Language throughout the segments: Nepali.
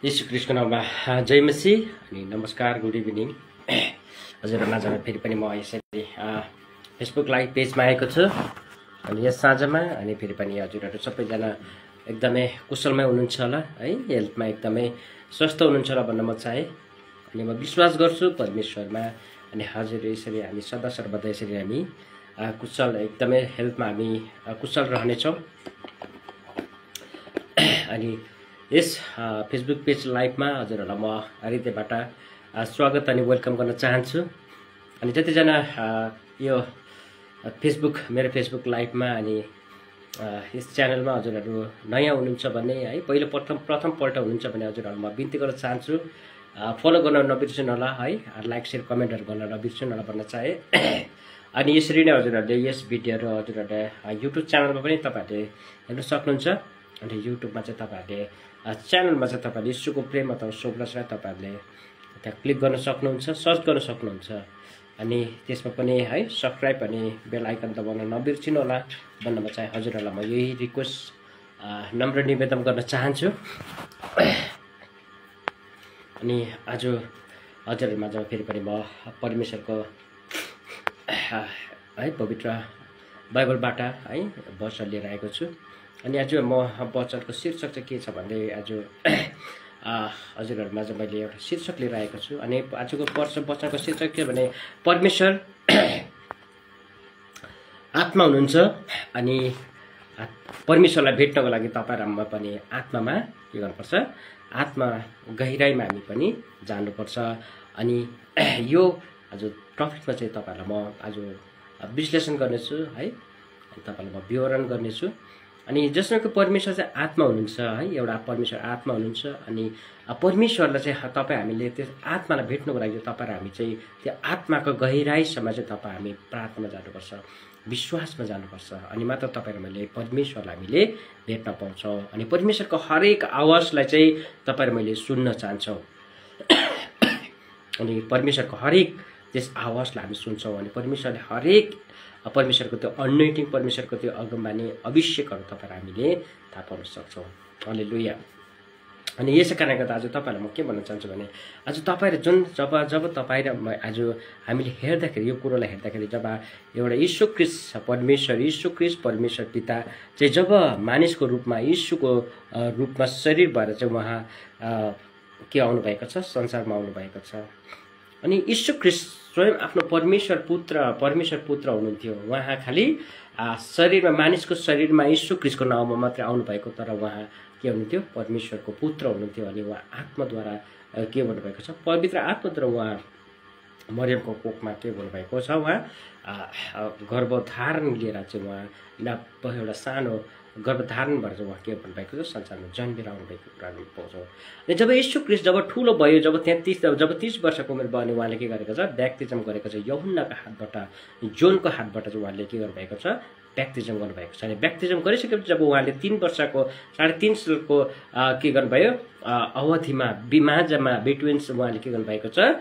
यीशु ख्रीष्टको नाममा जय मसीह अनि नमस्कार, गुड इभिनिङ। हजुरहरुमा फेरि पनि म यसरी फेसबुक लाइभ पेजमा आएको छु अनि यस साँझमा अनि फेरि पनि हजुरहरु सबैजना एकदमै कुशलमै हुनुहुन्छ होला है, हेल्थमा एकदमै स्वस्थ हुनुहुन्छ होला भन्न म चाहे। अनि म विश्वास गर्छु परमेश्वरमा अनि हजुर यसरी हामी सदा सर्वदा यसरी हामी कुशल एकदमै हेल्थमा हामी कुशल रहनेछौँ। अनि यस फेसबुक पेज लाइभमा हजुरहरुलाई म हृदयबाट स्वागत अनि वेलकम गर्न चाहन्छु। अनि जतिजना यो मेरो फेसबुक लाइभमा अनि यस च्यानलमा हजुरहरु नयाँ हुनुहुन्छ भने है, पहिलो प्रथमपल्ट हुनुहुन्छ भने हजुरहरुलाई म बिन्ती गर्न चाहन्छु, फलो गर्न नबिर्सनु होला है, लाइक शेयर कमेन्टहरु गर्न नबिर्सनु होला भन्न चाहे। अनि यसरी नै हजुरहरुले यस भिडियोहरु हजुरहरुले युट्युब च्यानलमा पनि तपाईहरुले हेर्न सक्नुहुन्छ। अनि युट्युबमा चाहिँ तपाईहरुले च्यानलमा चाहिँ तपाईहरुले यीशुको प्रेम अथवा शोभलासलाई तपाईहरुले त्यहाँ क्लिक गर्न सक्नुहुन्छ, सर्च गर्न सक्नुहुन्छ। अनि त्यसमा पनि है सब्स्क्राइब अनि बेल आइकन दबाउन नबिर्सिनु होला भन्न म चाहे। हजुरहरुलाई म यही रिक्वेस्ट नम्र निवेदन गर्न चाहन्छु। अनि आज हजुरहरुमा जब फेरि पनि म परमेश्वरको है पवित्र बाइबलबाट है वचन लिएर आएको छु। अनि आज म वचनको शीर्षक चाहिँ के छ भन्दै आज हजुरहरुमा चाहिँ मैले एउटा शीर्षक लिएर आएको छु। अनि आजको वचनको शीर्षक के भने परमेश्वर आत्मा हुनुहुन्छ अनि परमेश्वरलाई भेट्नको लागि तपाईहरुमा पनि आत्मामा के गर्नुपर्छ, आत्मा गहिराईमा हामी पनि जानुपर्छ। अनि यो आज टपिकमा चाहिँ तपाईहरुलाई म आज विश्लेषण गर्नेछु है, तपाईहरुलाई म विवरण गर्नेछु। अनि जसमा कि परमेश्वर चाहिँ आत्मा हुनुहुन्छ है, एउटा परमेश्वर आत्मा हुनुहुन्छ। अनि परमेश्वरलाई चाहिँ हामीले त्यो आत्मालाई भेट्नको लागि तपाईँ हामी चाहिँ त्यो आत्माको गहिराईसम्म चाहिँ हामी प्रार्थनामा जानुपर्छ, विश्वासमा जानुपर्छ। अनि मात्र मैले परमेश्वरलाई हामीले भेट्न पाउँछौँ। अनि परमेश्वरको हरेक आवाजलाई चाहिँ मैले सुन्न चाहन्छौँ। अनि परमेश्वरको हरेक त्यस आवाजलाई हामी सुन्छौँ। अनि परमेश्वरको त्यो अनोइन्टिङ, परमेश्वरको त्यो अगमबानी अभिषेकहरू हामीले थाहा पाउन सक्छौँ। हालेलुया। अनि यसै कारणले गर्दा आज तपाईहरुलाई म के भन्न चाहन्छु भने आज तपाईहरु जब तपाईँ र आज हामीले हेर्दाखेरि यो कुरोलाई हेर्दाखेरि जब एउटा यीशु ख्रीष्ट परमेश्वर पिता चाहिँ जब मानिसको रूपमा यीशुको रूपमा शरीर भएर चाहिँ उहाँ के आउनु भएको छ, संसारमा आउनु भएको छ। अनि यीशु ख्रीष्ट स्वयं आफ्नो परमेश्वर पुत्र हुनुहुन्थ्यो। उहाँ खालि शरीरमा मानिसको शरीरमा यीशु ख्रीष्टको नाउँमा मात्रै आउनु भएको, तर उहाँ के हुनुहुन्थ्यो, परमेश्वरको पुत्र हुनुहुन्थ्यो। अनि उहाँ आत्माद्वारा के भन्नुभएको छ, पवित्र आत्माद्वारा उहाँ मरियमको कोखमा के भन्नुभएको छ, उहाँ गर्भधारण लिएर चाहिँ उहाँ एउटा सानो गर्भधारण भएर चाहिँ उहाँ के भन्नुभएको छ, संसारमा जन्मेर आउनुभएको कुरा हामी पाउँछौँ। अनि जब यीशु ख्रीष्ट जब ठुलो भयो, जब 30 वर्षको उमेर भयो, अनि उहाँले के गरेको छ, ब्याप्तिजम गरेको छ यूहन्नाको हातबाट, जोनको हातबाट चाहिँ उहाँले के गर्नुभएको छ, ब्याप्तिजम गर्नुभएको छ। अनि ब्याप्तिजम गरिसकेपछि जब उहाँले 3 वर्षको 3.5 सालको के गर्नुभयो अवधिमा माझमा बिट्विन्स उहाँले के गर्नुभएको छ,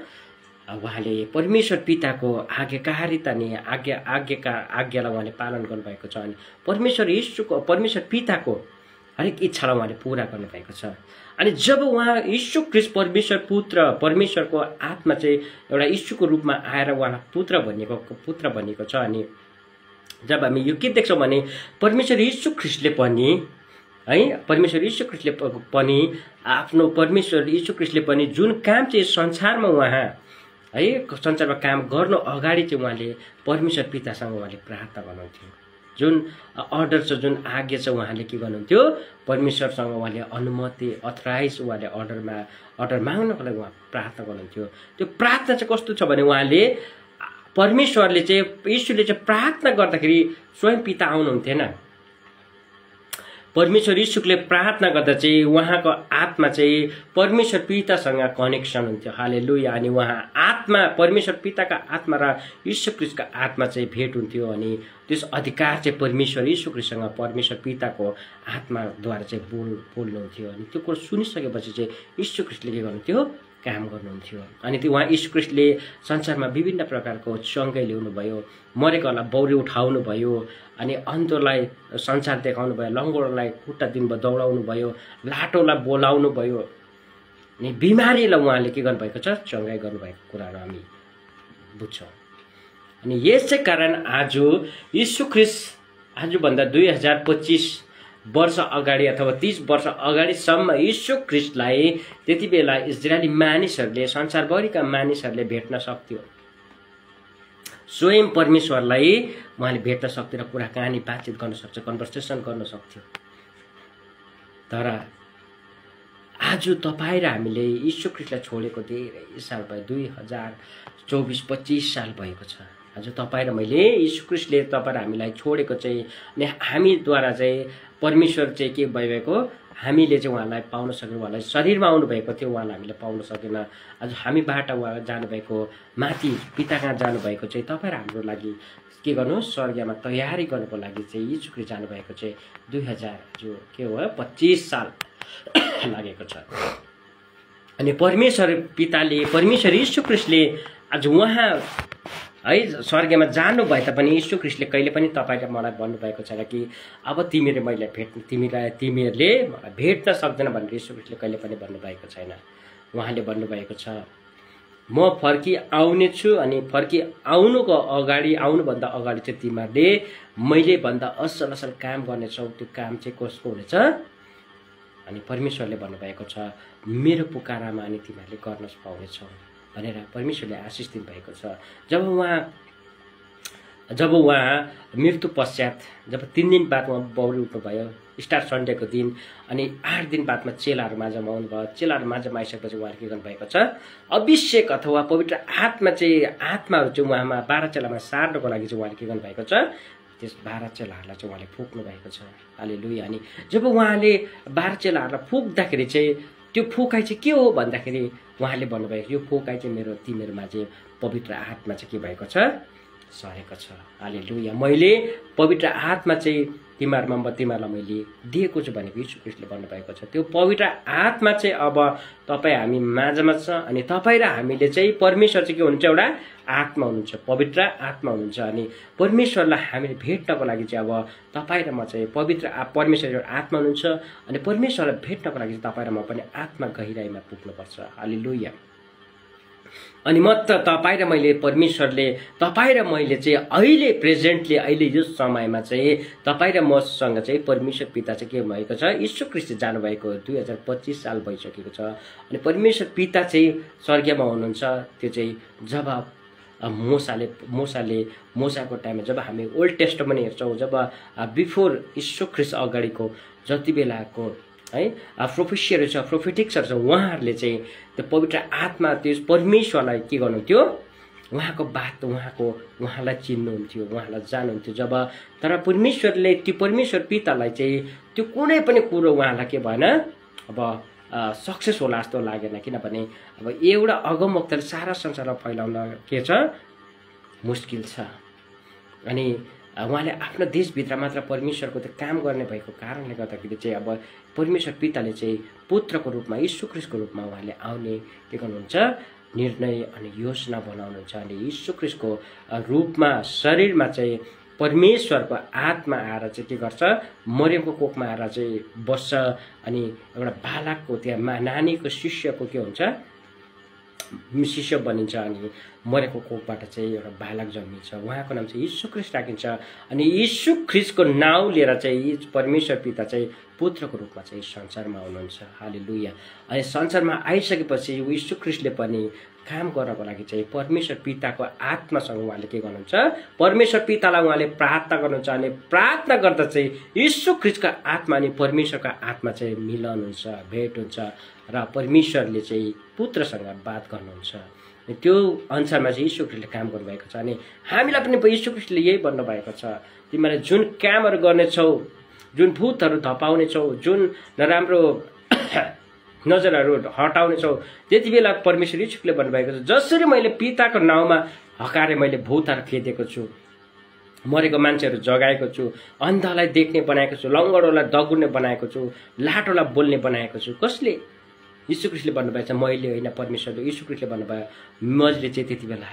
उहाँले परमेश्वर पिताको आज्ञाकारिता नि आज्ञालाई उहाँले पालन गर्नुभएको छ। अनि परमेश्वर पिताको हरेक इच्छालाई उहाँले पूरा गर्नुभएको छ। अनि जब उहाँ यीशु ख्रीष्ट परमेश्वरको आत्मा चाहिँ एउटा यीशुको रूपमा आएर उहाँलाई पुत्र बनिएको छ। अनि जब हामी यो के देख्छौँ भने परमेश्वर यीशु ख्रीष्टले पनि जुन काम चाहिँ संसारमा उहाँ है संसारमा काम गर्नु अगाडि चाहिँ उहाँले परमेश्वर पितासँग उहाँले प्रार्थना गर्नुहुन्थ्यो। जुन अर्डर छ, जुन आज्ञा छ, उहाँले के गर्नुहुन्थ्यो, परमेश्वरसँग उहाँले अनुमति अथराइज उहाँले अर्डर माग्नको लागि उहाँ प्रार्थना गर्नुहुन्थ्यो। त्यो प्रार्थना चाहिँ कस्तो छ भने उहाँले परमेश्वरले चाहिँ यीशुले चाहिँ प्रार्थना गर्दाखेरि स्वयं पिता आउनुहुन्थेन। परमेश्वर यीशुले प्रार्थना गर्दा चाहिँ उहाँको आत्मा चाहिँ परमेश्वर पितासँग कनेक्सन हुन्थ्यो। हालेलुया। अनि उहाँ आत्मा परमेश्वर पिताका आत्मा र यीशु ख्रीष्टको आत्मा चाहिँ भेट हुन्थ्यो। अनि त्यस अधिकार चाहिँ परमेश्वर यीशु ख्रीष्टसँग परमेश्वर पिताको आत्माद्वारा चाहिँ बोल्नुहुन्थ्यो। अनि त्यो कुरो सुनिसकेपछि चाहिँ यीशु ख्रीष्टले के गर्नुहुन्थ्यो, काम गर्नुहुन्थ्यो। अनि त्यो उहाँ यीशु ख्रीष्टले संसारमा विभिन्न प्रकारको चङ्गाइ ल्याउनु भयो, मरेकोलाई बौरी उठाउनु भयो, अनि अन्धोलाई संसार देखाउनु भयो, लङ्गोलाई खुट्टा दिनभर दौडाउनु भयो, लाटोलाई बोलाउनु भयो, अनि बिमारीलाई उहाँले के गर्नुभएको छ, चङ्गाइ गर्नुभएको कुराहरू हामी बुझ्छौँ। अनि यसै कारण आज यीशु ख्रीष्ट आजभन्दा 2025 वर्ष अगाडि अथवा 30 वर्ष अगाडिसम्म यीशु ख्रीष्टलाई त्यति बेला इजरायली मानिसहरूले, संसारभरिका मानिसहरूले भेट्न सक्थ्यो। स्वयं परमेश्वरलाई उहाँले भेट्न सक्थ्यो र कुराकानी बातचित गर्न सक्छ, कन्भर्सेसन गर्न सक्थ्यो। तर आज तपाईँ र हामीले यीशु ख्रीष्टलाई छोडेको धेरै साल भयो, 2024-25 साल भएको छ। आज तपाईँ र मैले यीशु ख्रीष्टले तपाईँ र हामीलाई छोडेको चाहिँ, अनि हामीद्वारा चाहिँ परमेश्वर चाहिँ के भइरहेको, हामीले चाहिँ उहाँलाई पाउन सकेन। उहाँलाई शरीरमा आउनुभएको थियो, उहाँलाई हामीले पाउन सकेन। आज हामीबाट उहाँ जानुभएको, माथि पिता कहाँ जानुभएको चाहिँ तपाईँ र हाम्रो लागि के गर्नु, स्वर्गमा तयारी गर्नुको लागि चाहिँ यीशु ख्रीष्ट जानुभएको चाहिँ 2025 साल लागेको छ। अनि परमेश्वर पिताले, परमेश्वर यीशु ख्रीष्टले आज उहाँ है स्वर्गमा जानु भए तापनि यीशु ख्रीष्टले कहिले पनि तपाईँ र मलाई भन्नुभएको छैन कि अब तिमीले मैले तिमीहरूले मलाई भेट्न सक्दैन भनेर यीशु ख्रीष्टले कहिले पनि भन्नुभएको छैन। उहाँले भन्नुभएको छ, म फर्की आउने छु, अनि फर्की आउनुभन्दा अगाडि चाहिँ तिमीहरूले मैले भन्दा असल असल काम गर्नेछौ। त्यो काम चाहिँ कसको हुनेछ? अनि परमेश्वरले भन्नुभएको छ, मेरो पुकारामा अनि तिमीहरूले गर्न पाउनेछौ भनेर परमेश्वरले आशिष दिनुभएको छ। जब उहाँ मृत्यु पश्चात, जब 3 दिन बाद उहाँ बौरी उठ्नुभयो, स्टार सन्डेको दिन, अनि 8 दिन बादमा चेलाहरू माझमा आउनुभयो। चेलाहरू माझमा आइसकेपछि उहाँले के गर्नुभएको छ, अभिषेक अथवा पवित्र आत्माहरू चाहिँ उहाँमा 12 चेलामा सार्नको लागि चाहिँ उहाँले के गर्नुभएको छ, त्यस 12 चेलाहरूलाई चाहिँ उहाँले फुक्नु भएको छ। हालेलुया। अनि जब उहाँले 12 चेलाहरूलाई फुक्दाखेरि चाहिँ त्यो फुकाइ चाहिँ के हो भन्दाखेरि उहाँले भन्नुभएको, यो फुकाइ चाहिँ तिमीहरूमा चाहिँ पवित्र आत्मा चाहिँ के भएको छ, सरेको छ। हालेलुया। मैले पवित्र आत्मा चाहिँ तिमीहरूलाई मैले दिएको छु भनेको यीशु ख्रीष्टले भन्नुभएको छ। त्यो पवित्र आत्मा चाहिँ अब तपाईँ हामी माझमा छ। अनि तपाईँ र हामीले चाहिँ परमेश्वर चाहिँ के हुनुहुन्छ, एउटा आत्मा हुनुहुन्छ, पवित्र आत्मा हुनुहुन्छ। अनि परमेश्वरलाई हामीले भेट्नको लागि चाहिँ अब तपाईँ र म चाहिँ परमेश्वर एउटा आत्मा हुनुहुन्छ। अनि परमेश्वरलाई भेट्नको लागि चाहिँ तपाईँ र म पनि आत्मा गहिराइमा पुग्नुपर्छ। हालेलुया। अनि म तपाईँ र मैले परमेश्वरले, तपाईँ र मैले चाहिँ अहिले प्रेजेन्टली अहिले यो समयमा चाहिँ तपाईँ र मसँग चाहिँ परमेश्वर पिता चाहिँ के भएको छ, यीशु ख्रीष्ट जानुभएको 2025 साल भइसकेको छ। अनि परमेश्वर पिता चाहिँ स्वर्गमा हुनुहुन्छ। त्यो चाहिँ जब मोसाको टाइममा जब हामी ओल्ड टेस्टामेन्ट हेर्छौँ, जब बिफोर यीशु ख्रीष्ट अगाडिको जति बेलाको है प्रोफेसियरहरू छ, प्रोफेटिक्सहरू छ, उहाँहरूले चाहिँ त्यो पवित्र आत्मा, त्यो परमेश्वरलाई के गर्नुहुन्थ्यो, उहाँको बात, उहाँलाई चिन्नुहुन्थ्यो, उहाँलाई जानुहुन्थ्यो। जब तर परमेश्वरले त्यो परमेश्वर पितालाई चाहिँ त्यो कुनै पनि कुरो उहाँलाई के भएन, अब सक्सेस होला जस्तो लागेन। किनभने अब एउटा अगमवक्ताले सारा संसारमा फैलाउन के छ, मुस्किल छ। अनि उहाँले आफ्नो देशभित्र मात्र परमेश्वरको त्यो काम गर्ने भएको कारणले गर्दाखेरि चाहिँ अब परमेश्वर पिताले चाहिँ पुत्रको रूपमा, यीशु ख्रीष्टको रूपमा उहाँले आउने के गर्नुहुन्छ, निर्णय अनि योजना बनाउनुहुन्छ। अनि यीशु ख्रीष्टको रूपमा शरीरमा चाहिँ परमेश्वरको आत्मा आएर चाहिँ के गर्छ, मरियमको कोखमा आएर चाहिँ बस्छ। अनि एउटा बालकको त्यहाँ नानीको शिष्यको के हुन्छ, शिष्य बनिन्छ। अनि मरेको कोखबाट चाहिँ एउटा बालक जन्मिन्छ, उहाँको नाम चाहिँ यीशु ख्रीष्ट राखिन्छ। अनि यीशु ख्रीष्टको नाउँ लिएर चाहिँ परमेश्वर पिता चाहिँ पुत्रको रूपमा चाहिँ संसारमा आउनुहुन्छ। हालेलुया। अनि संसारमा आइसकेपछि यीशु ख्रीष्टले पनि काम गर्नको लागि चाहिँ परमेश्वर पिताको आत्मासँग उहाँले के गर्नुहुन्छ, परमेश्वर पितालाई उहाँले प्रार्थना गर्नुहुन्छ। अनि प्रार्थना गर्दा चाहिँ यीशु ख्रीष्टको आत्मा अनि परमेश्वरको आत्मा चाहिँ मिलन हुन्छ, भेट हुन्छ र परमेश्वरले चाहिँ पुत्रसँग बात गर्नुहुन्छ। त्यो अनुसारमा चाहिँ यीशु ख्रीष्टले काम गर्नुभएको छ। अनि हामीलाई पनि यीशु ख्रीष्टले यही भन्नुभएको छ, तिमीले जुन कामहरू गर्नेछौ, जुन भूतहरू धपाउनेछौ, जुन नराम्रो नजरहरू हटाउनेछौ, त्यति बेला परमेश्वर यीशुले भन्नुभएको छ, जसरी मैले पिताको नाउँमा हकारे मैले भूतहरू खेदेको छु, मरेको मान्छेहरू जगाएको छु, अन्धलाई देख्ने बनाएको छु, लङ्गडोलाई दगुर्ने बनाएको छु, लाटोलाई बोल्ने बनाएको छु। कसले? यीशु ख्रीष्टले भन्नुभएको छ, मैले होइन, परमेश्वरले। यीशु ख्रीष्टले भन्नुभयो, मैले चाहिँ त्यति बेला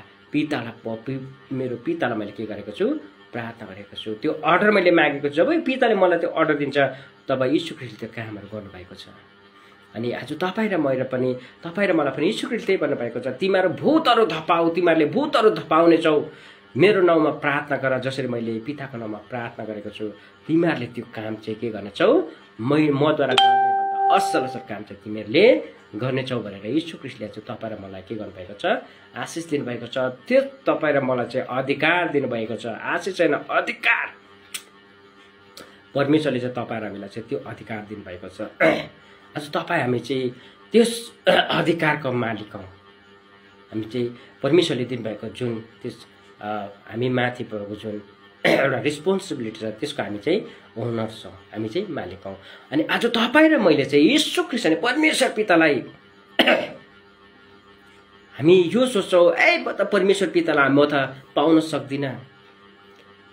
मेरो पितालाई मैले के गरेको छु, प्रार्थना गरेको छु, त्यो अर्डर मैले मागेको छु। जब पिताले मलाई त्यो अर्डर दिन्छ तब यीशु ख्रीष्टले त्यो कामहरू गर्नुभएको छ। अनि आज तपाईँ र मैले पनि तपाईँ र मलाई पनि यीशु ख्रीष्टले भन्नुभएको छ, तिमीहरू भूतहरू धपाऊ, तिमीहरूले भूतहरू धपाउनेछौ, मेरो नाउँमा प्रार्थना गर, जसरी मैले पिताको नाउँमा प्रार्थना गरेको छु, तिमीहरूले त्यो काम चाहिँ के गर्नेछौ, मद्वारा गर्नेभन्दा असल काम चाहिँ तिमीहरूले गर्नेछौ भनेर यीशु ख्रीष्टले चाहिँ तपाईँ र मलाई के गर्नुभएको छ, आशिष दिनुभएको छ। त्यो तपाईँ र मलाई चाहिँ अधिकार दिनुभएको छ, आशिष छैन अधिकार। परमेश्वरले चाहिँ तपाईँ र हामीलाई चाहिँ त्यो अधिकार दिनुभएको छ। आज तपाईँ हामी चाहिँ त्यस अधिकारको मालिक हौँ। हामी चाहिँ परमेश्वरले दिनुभएको जुन त्यस हामी माथि भएको जुन एउटा रेस्पोन्सिबिलिटी छ, त्यसको हामी चाहिँ ओनर छौँ, हामी चाहिँ मालिक हौँ। अनि आज तपाईँ र मैले चाहिँ यीशु ख्रीष्ट अनि परमेश्वर पितालाई हामी यो सोच्छौँ, म त परमेश्वर पितालाई म त पाउन सक्दिनँ,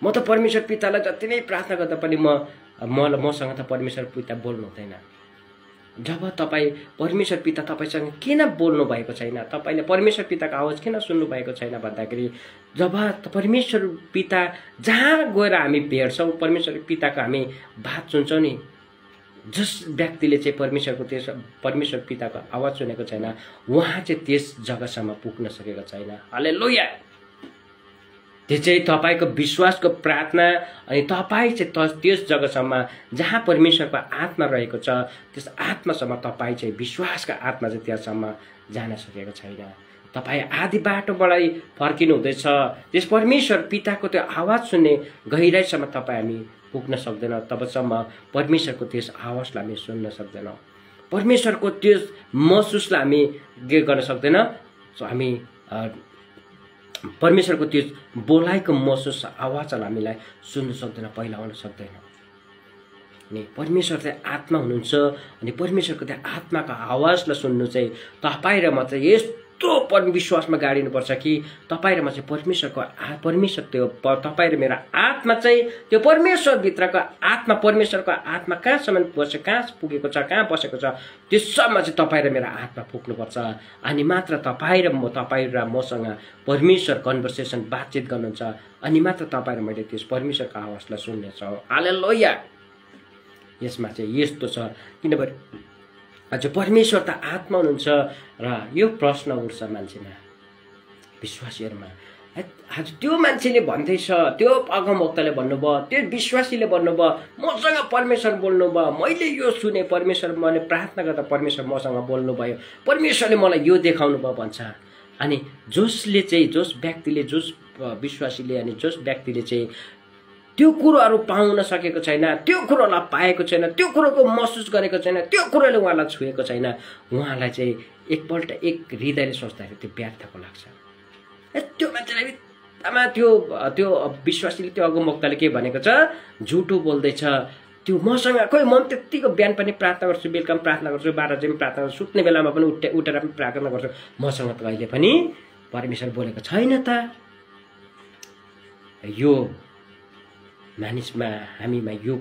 म त परमेश्वर पितालाई जति नै प्रार्थना गर्दा पनि मसँग त परमेश्वर पिता बोल्नु हुँदैन। जब तपाईँ परमेश्वर पिता तपाईँसँग किन बोल्नु भएको छैन, तपाईँले परमेश्वर पिताको आवाज किन सुन्नु भएको छैन भन्दाखेरि, जब परमेश्वर पिता जहाँ गएर हामी भेट्छौँ, परमेश्वर पिताको हामी बात सुन्छौँ नि, जस व्यक्तिले चाहिँ परमेश्वर पिताको आवाज सुनेको छैन, उहाँ चाहिँ त्यस जग्गासम्म पुग्न सकेको छैन। हालेलुया। त्यो चाहिँ तपाईँको विश्वासको प्रार्थना, अनि तपाईँ चाहिँ त्यस जग्गासम्म जहाँ परमेश्वरको आत्मा रहेको छ, त्यस आत्मासम्म तपाईँ चाहिँ विश्वासको आत्मा चाहिँ त्यहाँसम्म जान सकेको छैन। तपाईँ आधी बाटोबाटै फर्किनु हुँदैछ, त्यस परमेश्वर पिताको त्यो आवाज सुन्ने गहिराइसम्म तपाईँ हामी पुग्न सक्दैनौँ, तबसम्म परमेश्वरको त्यस आवाजलाई हामी सुन्न सक्दैनौँ, परमेश्वरको त्यस महसुसलाई हामी के गर्न सक्दैनौँ, हामी परमेश्वरको त्यो बोलाइको महसुस आवाजलाई हामीलाई सुन्न सक्दैन, पहिलाउन सक्दैन। अनि परमेश्वर चाहिँ आत्मा हुनुहुन्छ, अनि परमेश्वरको त्यो आत्माको आवाजलाई सुन्नु चाहिँ तपाईँ र म चाहिँ यस्तो विश्वासमा गाडिनुपर्छ कि तपाईँ र म चाहिँ परमेश्वर त्यो तपाईँ र मेरो आत्मा चाहिँ त्यो परमेश्वरभित्रको आत्मा, परमेश्वरको आत्मा कहाँसम्म बस्छ, कहाँ पुगेको छ, कहाँ बसेको छ, त्यससम्म चाहिँ तपाईँ र मेरो आत्मा पुग्नुपर्छ। अनि मात्र तपाईँ र मसँग परमेश्वर कन्भर्सेसन बातचित गर्नुहुन्छ, अनि मात्र तपाईँ र मैले त्यस परमेश्वरको आवाजलाई सुन्नेछौँ। हालेलुया। यसमा चाहिँ यस्तो छ, किनभने आज परमेश्वर त आत्मा हुनुहुन्छ र यो प्रश्न उठ्छ मान्छेमा, विश्वासीहरूमा। आज त्यो मान्छेले भन्दैछ, त्यो अगमवक्ताले भन्नुभयो, त्यो विश्वासीले भन्नुभयो, मसँग परमेश्वर बोल्नुभयो, मैले यो सुने, परमेश्वर मैले प्रार्थना गर्दा परमेश्वर मसँग बोल्नुभयो, परमेश्वरले मलाई यो देखाउनु भयो भन्छ। अनि जसले चाहिँ जस व्यक्तिले, जस विश्वासीले अनि जस व्यक्तिले चाहिँ त्यो कुरोहरू पाउन सकेको छैन, त्यो कुरोलाई पाएको छैन, त्यो कुरोको महसुस गरेको छैन, त्यो कुरोले उहाँलाई छुएको छैन, उहाँलाई चाहिँ एकपल्ट एक हृदयले सोच्दाखेरि त्यो व्यर्थको लाग्छ। त्यो मान्छेलाई बित्थामा त्यो विश्वासीले, त्यो अगमवक्ताले के भनेको छ, झुटो बोल्दैछ, त्यो मसँग खोइ म त्यतिको बिहान पनि प्रार्थना गर्छु, बेलुका पनि प्रार्थना गर्छु, 12 बजे पनि प्रार्थना गर्छु, सुत्ने बेलामा पनि उठेर पनि प्रार्थना गर्छु, मसँग त कहिले पनि परमेश्वर बोलेको छैन त। यो मानिसमा, हामीमा यो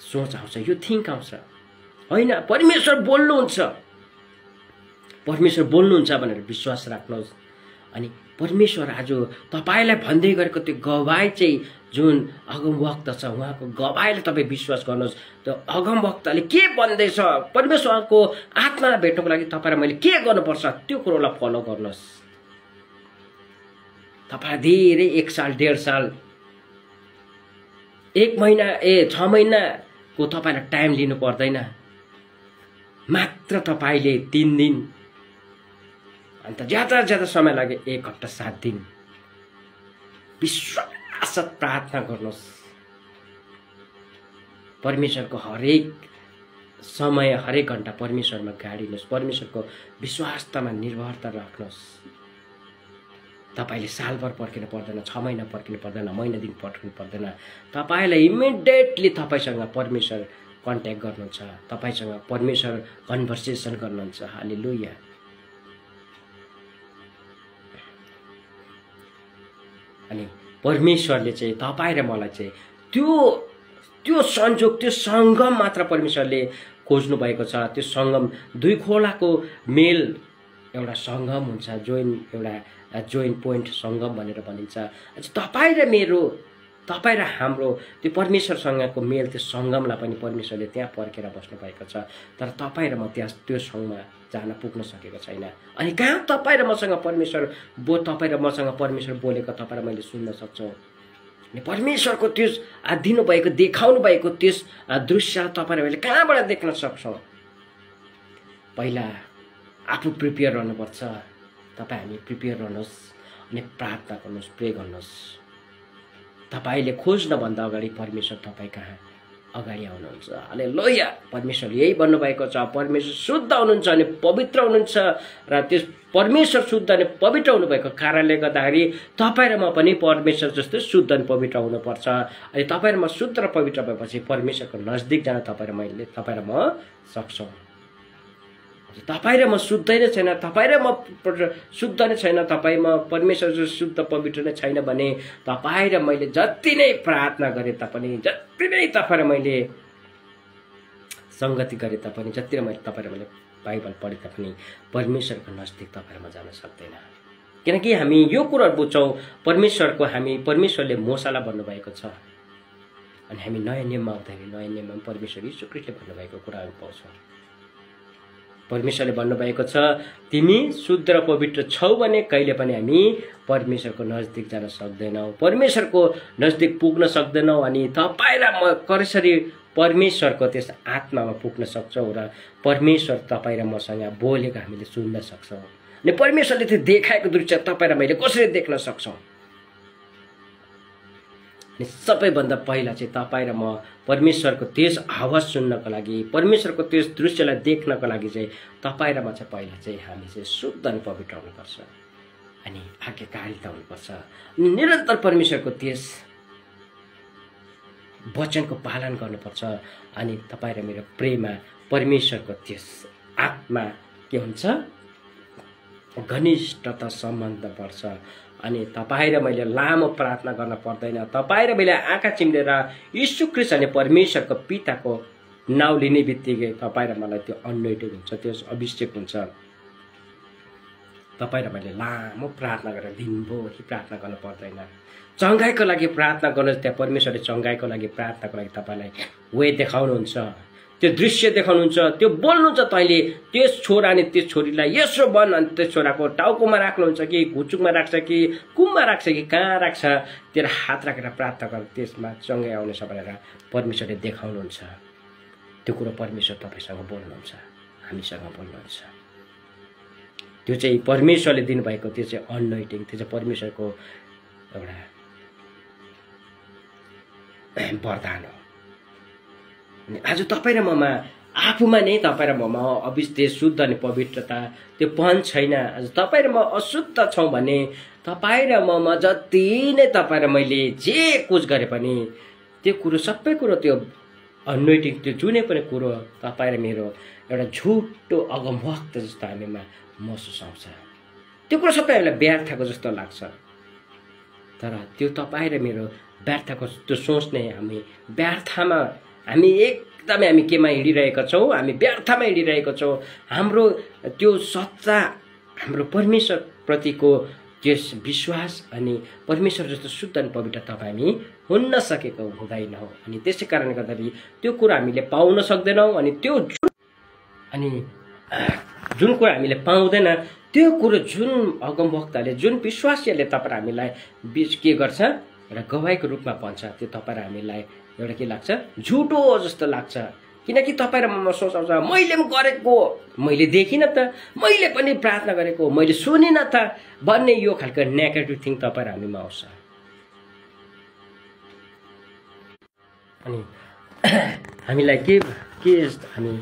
सोच आउँछ, यो थिङ्क आउँछ, होइन परमेश्वर बोल्नुहुन्छ, परमेश्वर बोल्नुहुन्छ भनेर विश्वास राख्नुहोस्। अनि परमेश्वर आज तपाईँलाई भन्दै गरेको त्यो गवाई चाहिँ जुन अगमवक्ता छ, उहाँको गवाईले तपाईँ विश्वास गर्नुहोस्। त्यो अगमवक्ताले के भन्दैछ, परमेश्वरको आत्मालाई भेट्नको लागि तपाईँ र मैले के गर्नुपर्छ, त्यो कुरोलाई फलो गर्नुहोस्। तपाईँ धेरै 1 साल 1.5 साल 1 महिना 6 महिनाको तपाईँलाई टाइम लिनु पर्दैन, मात्र तपाईँले 3 दिन, अन्त ज्यादा समय लाग्यो 1 हप्ता 7 दिन विश्वास प्रार्थना गर्नुहोस्। परमेश्वरको हरेक समय, हरेक घन्टा परमेश्वरमा गाडिनुहोस्, परमेश्वरको विश्वासतामा निर्भरता राख्नुहोस्। तपाईँले सालभर पर्खिनु पर्दैन, 6 महिना पर्खिनु पर्दैन, महिना दिन पर्खिनु पर्दैन, तपाईँलाई इमिडिएटली तपाईँसँग परमेश्वर कन्ट्याक्ट गर्नुहुन्छ, तपाईँसँग परमेश्वर कन्भर्सेसन गर्नुहुन्छ। हालेलुया। अनि परमेश्वरले चाहिँ तपाईँ र मलाई चाहिँ त्यो संयोग, त्यो सङ्गम मात्र परमेश्वरले खोज्नु भएको छ। त्यो सङ्गम, दुई खोलाको मेल एउटा सङ्गम हुन्छ, एउटा जोइन पोइन्ट सङ्गम भनेर भनिन्छ। तपाईँ र मेरो तपाईँ र हाम्रो त्यो परमेश्वरसँगको मेल त्यो सङ्गमलाई पनि परमेश्वरले त्यहाँ पर्खेर बस्नुभएको छ। तर तपाईँ र म त्यहाँ त्यो सङ्गमा जान पुग्न सकेको छैन। अनि कहाँ तपाईँ र मसँग तपाईँ र मसँग परमेश्वर बोलेको तपाईँ र मैले सुन्न सक्छौँ। अनि परमेश्वरको त्यो दिनुभएको देखाउनु भएको त्यस दृश्य तपाईँ र मैले कहाँबाट देख्न सक्छौँ? पहिला आफू प्रिपेयर रहनुपर्छ। तपाईँ हामी प्रिपेयर रहनुहोस् अनि प्रार्थना गर्नुहोस्, प्रे गर्नुहोस्। तपाईँले खोज्नुभन्दा अगाडि परमेश्वर तपाईँ कहाँ अगाडि आउनुहुन्छ। हालेलुया। परमेश्वर यही भन्नुभएको छ, परमेश्वर शुद्ध हुनुहुन्छ अनि पवित्र हुनुहुन्छ र त्यस परमेश्वर शुद्ध अनि पवित्र हुनुभएको कारणले गर्दाखेरि तपाईँ र म पनि परमेश्वर जस्तो शुद्ध अनि पवित्र हुनुपर्छ। अनि तपाईँ र म शुद्ध र पवित्र भएपछि परमेश्वरको नजदिक जान तपाईँ र म सक्छौँ। तपाईँ र म शुद्ध नै छैन, तपाईँ र म शुद्ध नै छैन, तपाईँ म परमेश्वर जो शुद्ध पवित्र नै छैन भने तपाईँ र मैले जति नै प्रार्थना गरे तापनि, जति नै तपाईँ र मैले सङ्गति गरे तापनि, जति नै तपाईँ र मैले बाइबल पढे तापनि परमेश्वरको नजदिक तपाईँ र म जान सक्दैन। किनकि हामी यो कुराहरू बुझ्छौँ, परमेश्वरले मोसालाई भन्नुभएको छ। अनि हामी नयाँ नियममा आउँदाखेरि नयाँ नियममा परमेश्वर यीशु ख्रीष्टले भन्नुभएको कुराहरू पाउँछौँ। परमेश्वरले भन्नुभएको छ, तिमी शुद्ध र पवित्र छौ भने कहिले पनि हामी परमेश्वरको नजदिक जान सक्दैनौँ, परमेश्वरको नजदिक पुग्न सक्दैनौँ। अनि तपाईँ र म कसरी परमेश्वरको त्यस आत्मामा पुग्न सक्छौँ र परमेश्वर तपाईँ र मसँग बोलेको हामीले सुन्न सक्छौँ। अनि परमेश्वरले त्यो देखाएको दृश्य तपाईँ र मैले कसरी देख्न सक्छौँ? अनि सबैभन्दा पहिला चाहिँ तपाईँ र म परमेश्वरको त्यस आवाज सुन्नको लागि, परमेश्वरको त्यस दृश्यलाई देख्नको लागि चाहिँ तपाईँ र म चाहिँ पहिला चाहिँ हामी चाहिँ शुद्ध अनि पवित्र हुनुपर्छ अनि आज्ञाकारिता हुनुपर्छ। निरन्तर परमेश्वरको त्यस वचनको पालन गर्नुपर्छ। अनि तपाईँ र मेरो प्रेममा परमेश्वरको त्यस आत्मा के हुन्छ? घनिष्ठता सम्बन्ध बढ्छ। अनि तपाईँ र मैले लामो प्रार्थना गर्न पर्दैन। तपाईँ र मैले आँखा चिम्लेर यीशु ख्रीष्ट अनि परमेश्वरको पिताको नाउँ लिने बित्तिकै तपाईँ र मलाई त्यो अनोइन्टिङ हुन्छ, त्यो अभिषेक हुन्छ। तपाईँ र मैले लामो प्रार्थना गरेर दिनभरि प्रार्थना गर्न पर्दैन। चङ्गाइको लागि प्रार्थना गर्नुहोस्, त्यहाँ परमेश्वरले चङ्गाइको लागि प्रार्थनाको लागि तपाईँलाई वे देखाउनुहुन्छ, त्यो दृश्य देखाउनुहुन्छ, त्यो बोल्नुहुन्छ। तैँले त्यस छोरा अनि त्यस छोरीलाई यसो बन, अनि त्यस छोराको टाउकोमा राख्नुहुन्छ कि घुचुकमा राख्छ कि कुममा राख्छ कि कहाँ राख्छ, तेरो हात राखेर प्रार्थना गर, त्यसमा चङ्गाइ आउनेछ भनेर परमेश्वरले देखाउनुहुन्छ। त्यो कुरो परमेश्वर तपाईँसँग बोल्नुहुन्छ, हामीसँग बोल्नुहुन्छ। त्यो चाहिँ परमेश्वरले दिनुभएको त्यो चाहिँ अनोइन्टिङ, त्यो चाहिँ परमेश्वरको एउटा वरदान हो। अनि आज तपाईँ र ममा आफूमा नै तपाईँ र ममा अविश्वास शुद्ध अनि पवित्रता त्यो पहन छैन। आज तपाईँ र म अशुद्ध छौँ भने तपाईँ र ममा जति नै तपाईँ र मैले जे कुछ गरे पनि त्यो कुरो सबै कुरो त्यो अनोइन्टिङ त्यो जुनै पनि कुरो तपाईँ र मेरो एउटा झुटो अगमवक्त जस्तो हामीमा महसुस आउँछ। त्यो कुरो सबै हामीलाई व्यर्थको जस्तो लाग्छ। तर त्यो तपाईँ र मेरो व्यर्थको त्यो सोच्ने हामी व्यर्थमा हामी एकदमै हामी केमा हिँडिरहेका छौँ? हामी व्यर्थमा हिँडिरहेका छौँ। हाम्रो त्यो सच्चा हाम्रो परमेश्वरप्रतिको त्यस विश्वास अनि परमेश्वर जस्तो शुद्ध अनि पवित्र तपाईँ हामी हुन्न सकेको हुँदैनौँ। अनि त्यसै कारणले गर्दाखेरि त्यो कुरा हामीले पाउन सक्दैनौँ। अनि त्यो जुन कुरा हामीले पाउँदैन त्यो कुरो जुन अगमवक्ताले जुन विश्वासीले तपाईँ हामीलाई के गर्छ एउटा गवाईको रूपमा भन्छ, त्यो तपाईँ हामीलाई एउटा के लाग्छ? झुटो जस्तो लाग्छ। किनकि तपाईँ र म सोचाउँछ मैले पनि गरेको, मैले देखिनँ त, मैले पनि प्रार्थना गरेको, मैले सुनिनँ त भन्ने यो खालको नेगेटिभ थिङ तपाईँ र हामीमा आउँछ। अनि हामीलाई के हामी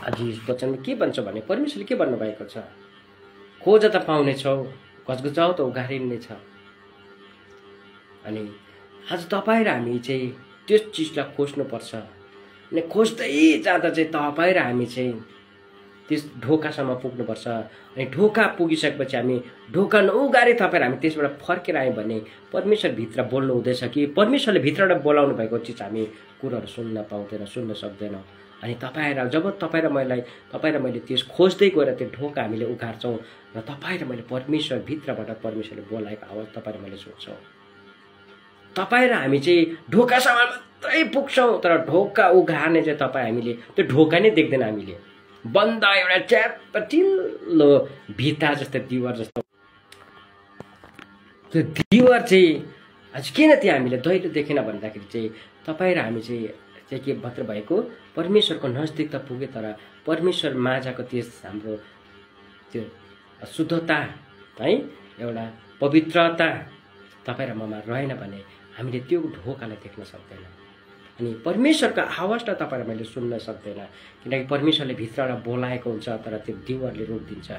आज वचनमा के भन्छ भने परमेश्वरले के भन्नुभएको छ? खोज त पाउनेछौ, घचघचाउ त उघारिनेछ। अनि आज तपाईँ र हामी चाहिँ त्यस चिजलाई खोज्नुपर्छ। अनि खोज्दै जाँदा चाहिँ तपाईँ र हामी चाहिँ त्यस ढोकासम्म पुग्नुपर्छ। अनि ढोका पुगिसकेपछि हामी ढोका नउगारे तपाईँ र हामी त्यसबाट फर्केर आयौँ भने परमेश्वरभित्र बोल्नु हुँदैछ कि परमेश्वरले भित्रबाट बोलाउनु भएको चिज हामी कुराहरू सुन्न पाउँदैन, सुन्न सक्दैनौँ। अनि जब तपाईँ र मैले त्यस खोज्दै गएर त्यो ढोका हामीले उघार्छौँ र तपाईँ र मैले परमेश्वरभित्रबाट परमेश्वरले बोलाएको आवाज तपाईँ र मैले सुन्छौँ। तपाईँ र हामी चाहिँ ढोकासम्म मात्रै पुग्छौँ, तर ढोका उघार्ने चाहिँ तपाईँ हामीले त्यो ढोका नै देख्दैन। हामीले बन्द एउटा च्यापटिलो भित्ता जस्तो दिवार जस्तो त्यो दिवार चाहिँ आज किन त्यहाँ हामीले दैलो देखेन भन्दाखेरि चाहिँ तपाईँ र हामी चाहिँ के मात्र भएको परमेश्वरको नजदिक त पुगे, तर परमेश्वर माझको त्यस हाम्रो त्यो शुद्धता है, एउटा पवित्रता तपाईँ र ममा रहेन भने हामीले त्यो ढोकालाई देख्न सक्दैन। अनि परमेश्वरको आवाजलाई तपाईँ र मैले सुन्न सक्दैन, किनकि परमेश्वरले भित्रबाट बोलाएको हुन्छ, तर त्यो दिवारले रोकिदिन्छ।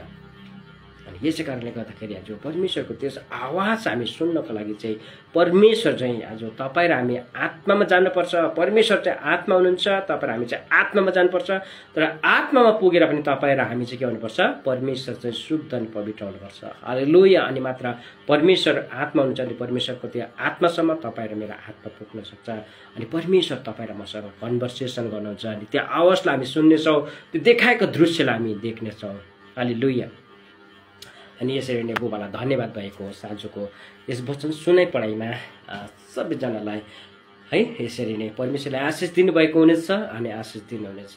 अनि यसै कारणले गर्दाखेरि आज परमेश्वरको त्यस आवाज हामी सुन्नको लागि चाहिँ परमेश्वर चाहिँ आज तपाईँ र हामी आत्मामा जानुपर्छ। परमेश्वर चाहिँ आत्मा हुनुहुन्छ, तपाईँ र हामी चाहिँ आत्मामा जानुपर्छ। तर आत्मामा पुगेर पनि तपाईँ र हामी चाहिँ के हुनुपर्छ? परमेश्वर चाहिँ शुद्ध अनि पवित्र हुनुपर्छ। हालेलुया। अनि मात्र परमेश्वर आत्मा हुनुहुन्छ, अनि परमेश्वरको त्यो आत्मासम्म तपाईँ र मेरो आत्मा पुग्न सक्छ। अनि परमेश्वर तपाईँ र मसँग कन्भर्सेसन गर्नुहुन्छ, अनि त्यो आवाजलाई हामी सुन्नेछौँ, त्यो देखाएको दृश्यलाई हामी देख्नेछौँ। हालेलुया। अनि यसरी नै बुबालाई धन्यवाद भएको होस् आजको यस वचन सुनाइ पढाइमा सबैजनालाई है। यसरी नै परमेश्वरले आशिष दिनुभएको हुनेछ, अनि आशिष दिनुहुनेछ।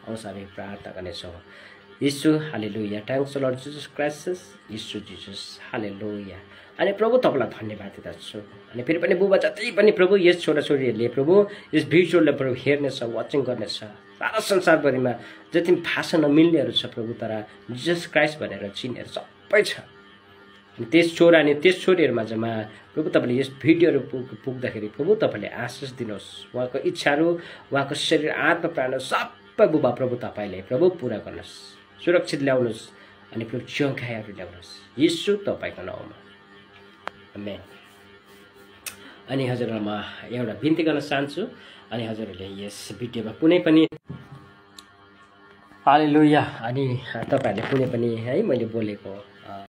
आउँछ हामी प्रार्थना गर्नेछौँ। यीशु हालेलुया। थ्याङ्क्स लर्ड जिसस क्राइस्ट, यीशु जिसस हालेलुया। अनि प्रभु तपाईँलाई धन्यवाद दिँदछु। अनि फेरि पनि बुबा जति पनि प्रभु यस छोराछोरीहरूले प्रभु यस भिडियोलाई प्रभु हेर्नेछ, वाचिङ गर्नेछ, सारा संसारभरिमा जति भाषा नमिल्नेहरू छ प्रभु, तर जिसस क्राइस्ट भनेर चिनेर सबै छ। अनि त्यस छोरा अनि त्यस छोरीहरूमा जम्मा प्रभु तपाईँले यस भिडियोहरू पुग्दाखेरि प्रभु तपाईँले आशिष दिनुहोस्। उहाँको इच्छाहरू, उहाँको शरीर, आत्मा, प्राण सबै बुबा प्रभु तपाईँले प्रभु पुरा गर्नुहोस्, सुरक्षित ल्याउनुहोस्, अनि प्रभु चङ्खाइहरू ल्याउनुहोस् यीशु तपाईँको नाउँमा, आमेन। अनि हजुरलाई म एउटा बिन्ती गर्न चाहन्छु। अनि हजुरहरूले यस भिडियोमा कुनै पनि हालेलुया, अनि तपाईँहरूले कुनै पनि है मैले बोलेको